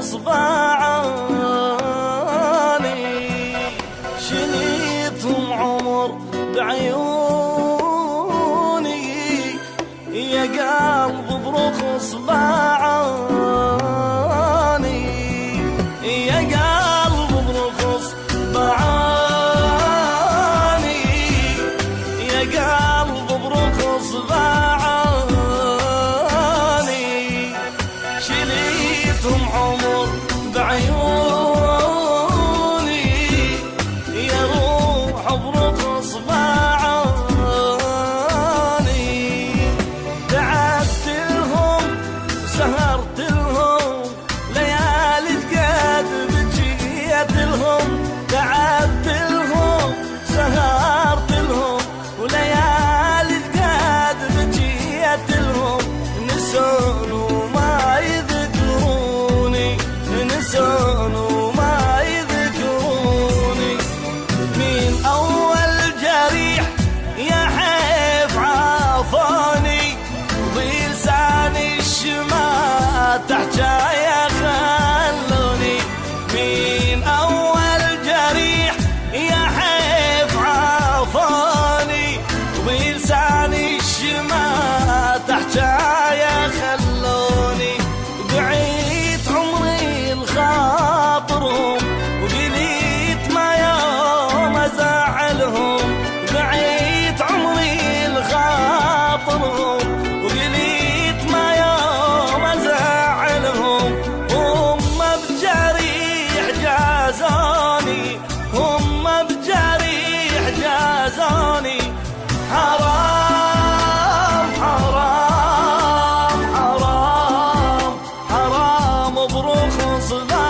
اصبعاني، شليتهم عمر بعيوني يا قلب برخ اصبعاني، يا قلب برخ اصبعاني، يا قلب برخ اصبعاني، شليتهم عمر بعيوني يا روح برخ اصبعاني، تعبت لهم سهرت لهم ليالي تقاد بجيت لهم، تعبت لهم سهرت لهم وليالي تقاد بجيت لهم، نسون وما يذكروني، نسون وما يذكروني، من أول جريح يا حيف عافوني، بلساني الشمات حجايا خلوني، من أول جريح يا حيف عافوني، بلساني الشمات حجايا خلوني، بعيد عمري الخاطرهم وقليت ما يوم ازعلهم، بعيد عمري الخاطرهم وقليت ما يوم ازعلهم، هم بجريح جازوني، هم بجريح جازوني، حرام حرام حرام حرام بروخ صباعاني.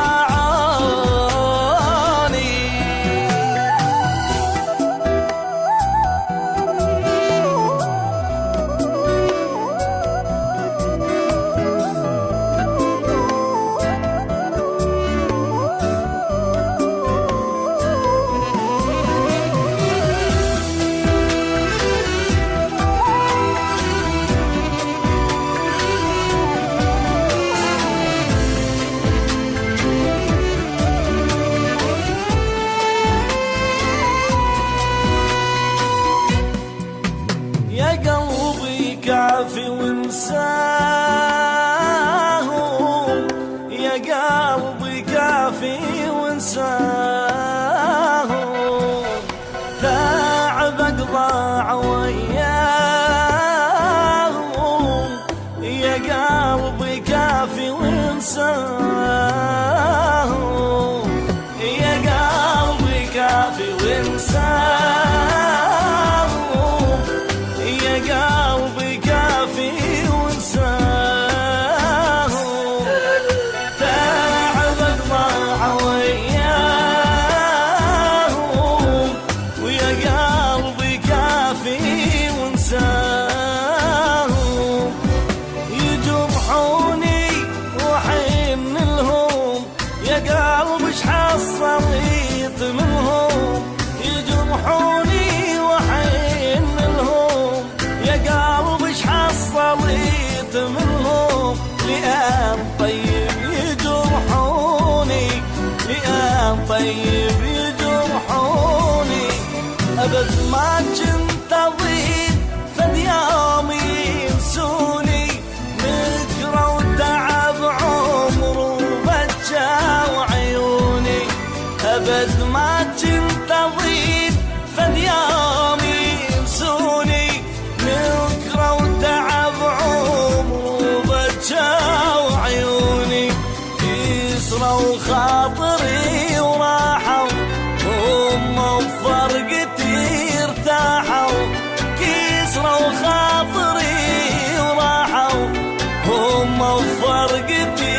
يا قلبي كافي وانساهم، يا قلبي كافي وانساهم، تعبك ضاع وياهم، يا قلبي كافي وانساهم، يا قلبي كافي وانساهم، يا قلبي كافي وانساهم، تعبك ضاع وياهم، ويا قلبي كافي وانساهم، يجرحوني وحن لهم يا قلبي اش حصلت منهم، يجرحوني وحن لهم يا قلبي اش حصلت منهم، لئام طيب يجرحوني، لئام طيب يجرحوني، ابد ما كنت اضيق فد يوم ينسوني، نكره وتعب عمر وبكى وعيوني، ابد ما كنت اضيق فد يوم ينسوني، نكره وتعب عمر وبكى وعيوني، كسروا خاطري وراحوا هم بفرقتي ارتاحوا، كسروا خاطري وراحوا هم بفرقتي